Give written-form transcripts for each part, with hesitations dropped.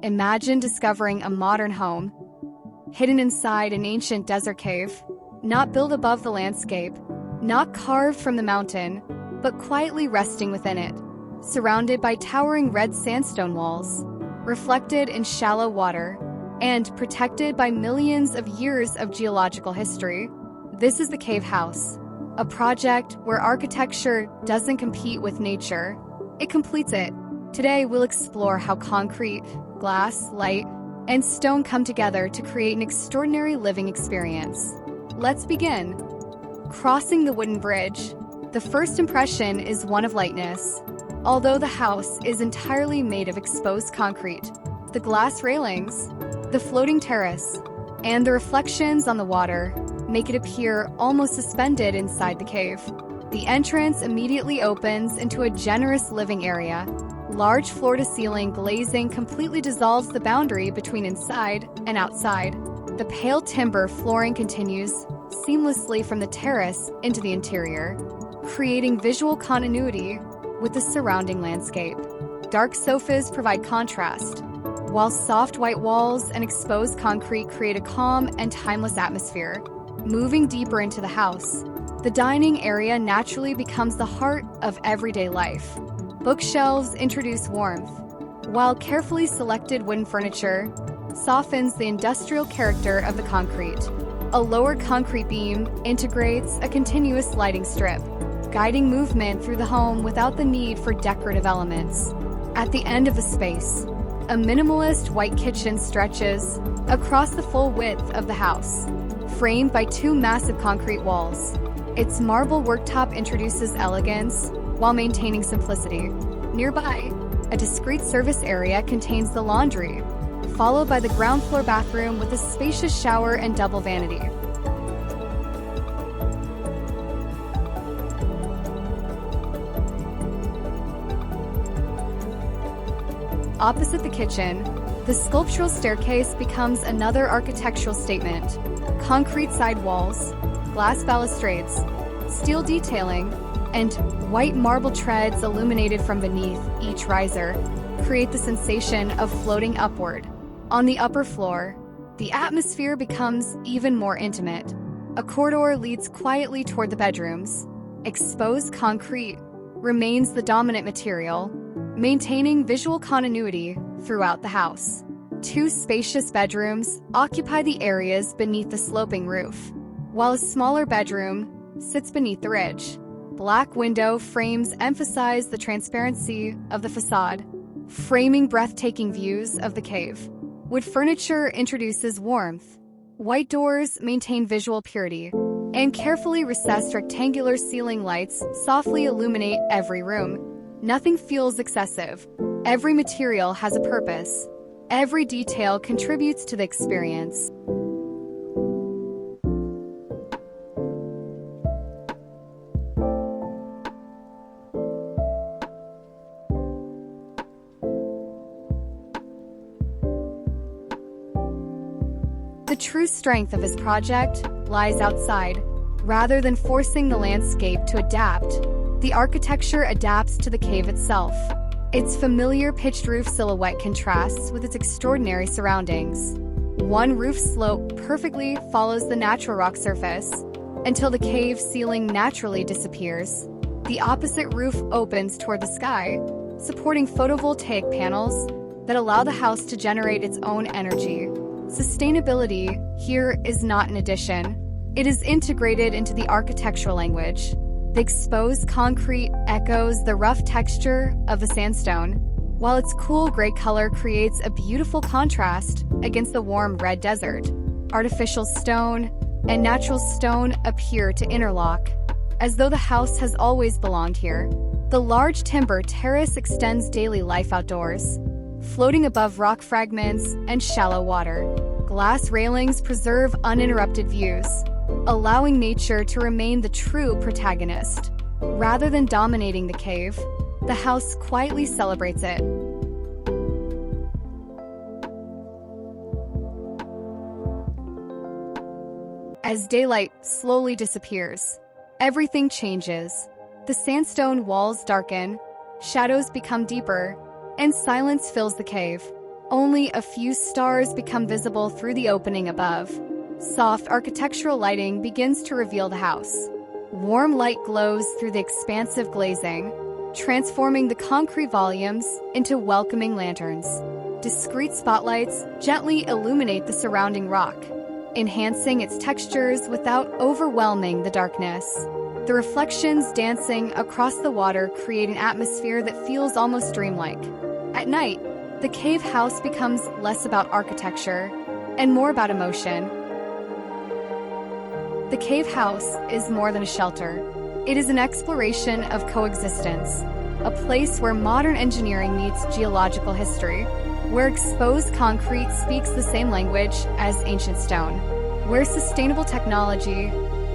Imagine discovering a modern home, hidden inside an ancient desert cave, not built above the landscape, not carved from the mountain, but quietly resting within it, surrounded by towering red sandstone walls, reflected in shallow water, and protected by millions of years of geological history. This is the Cave House, a project where architecture doesn't compete with nature, it completes it. Today we'll explore how concrete, glass, light, and stone come together to create an extraordinary living experience. Let's begin. Crossing the wooden bridge. The first impression is one of lightness. Although the house is entirely made of exposed concrete, the glass railings, the floating terrace, and the reflections on the water make it appear almost suspended inside the cave. The entrance immediately opens into a generous living area. Large floor-to-ceiling glazing completely dissolves the boundary between inside and outside. The pale timber flooring continues seamlessly from the terrace into the interior, creating visual continuity with the surrounding landscape. Dark sofas provide contrast, while soft white walls and exposed concrete create a calm and timeless atmosphere. Moving deeper into the house, the dining area naturally becomes the heart of everyday life. Bookshelves introduce warmth, while carefully selected wooden furniture softens the industrial character of the concrete. A lower concrete beam integrates a continuous lighting strip, guiding movement through the home without the need for decorative elements. At the end of the space, a minimalist white kitchen stretches across the full width of the house, framed by two massive concrete walls. Its marble worktop introduces elegance while maintaining simplicity. Nearby, a discreet service area contains the laundry, followed by the ground floor bathroom with a spacious shower and double vanity. Opposite the kitchen, the sculptural staircase becomes another architectural statement. Concrete side walls, glass balustrades, steel detailing, and white marble treads illuminated from beneath each riser create the sensation of floating upward. On the upper floor, the atmosphere becomes even more intimate. A corridor leads quietly toward the bedrooms. Exposed concrete remains the dominant material, maintaining visual continuity throughout the house. Two spacious bedrooms occupy the areas beneath the sloping roof, while a smaller bedroom sits beneath the ridge. Black window frames emphasize the transparency of the facade, framing breathtaking views of the cave. Wood furniture introduces warmth. White doors maintain visual purity, and carefully recessed rectangular ceiling lights softly illuminate every room. Nothing feels excessive. Every material has a purpose. Every detail contributes to the experience. The true strength of his project lies outside. Rather than forcing the landscape to adapt, the architecture adapts to the cave itself. Its familiar pitched roof silhouette contrasts with its extraordinary surroundings. One roof slope perfectly follows the natural rock surface until the cave ceiling naturally disappears. The opposite roof opens toward the sky, supporting photovoltaic panels that allow the house to generate its own energy. Sustainability here is not an addition. It is integrated into the architectural language. The exposed concrete echoes the rough texture of the sandstone, while its cool gray color creates a beautiful contrast against the warm red desert. Artificial stone and natural stone appear to interlock, as though the house has always belonged here. The large timber terrace extends daily life outdoors, floating above rock fragments and shallow water. Glass railings preserve uninterrupted views, allowing nature to remain the true protagonist. Rather than dominating the cave, the house quietly celebrates it. As daylight slowly disappears, everything changes. The sandstone walls darken, shadows become deeper, and silence fills the cave. Only a few stars become visible through the opening above. Soft architectural lighting begins to reveal the house. Warm light glows through the expansive glazing, transforming the concrete volumes into welcoming lanterns. Discrete spotlights gently illuminate the surrounding rock, enhancing its textures without overwhelming the darkness. The reflections dancing across the water create an atmosphere that feels almost dreamlike. At night, the cave house becomes less about architecture and more about emotion. The cave house is more than a shelter. It is an exploration of coexistence, a place where modern engineering meets geological history, where exposed concrete speaks the same language as ancient stone, where sustainable technology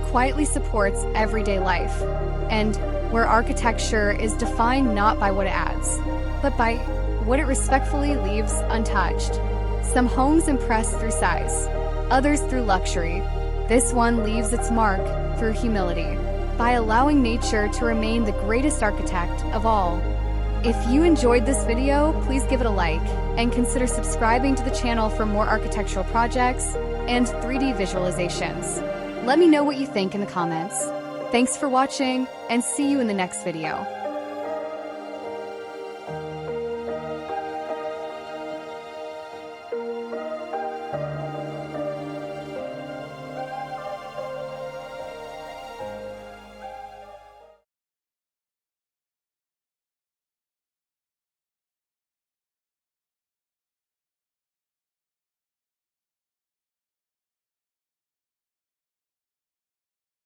quietly supports everyday life, and where architecture is defined not by what it adds, but by what it respectfully leaves untouched. Some homes impress through size, others through luxury. This one leaves its mark through humility, by allowing nature to remain the greatest architect of all. If you enjoyed this video, please give it a like, and consider subscribing to the channel for more architectural projects and 3D visualizations. Let me know what you think in the comments. Thanks for watching, and see you in the next video.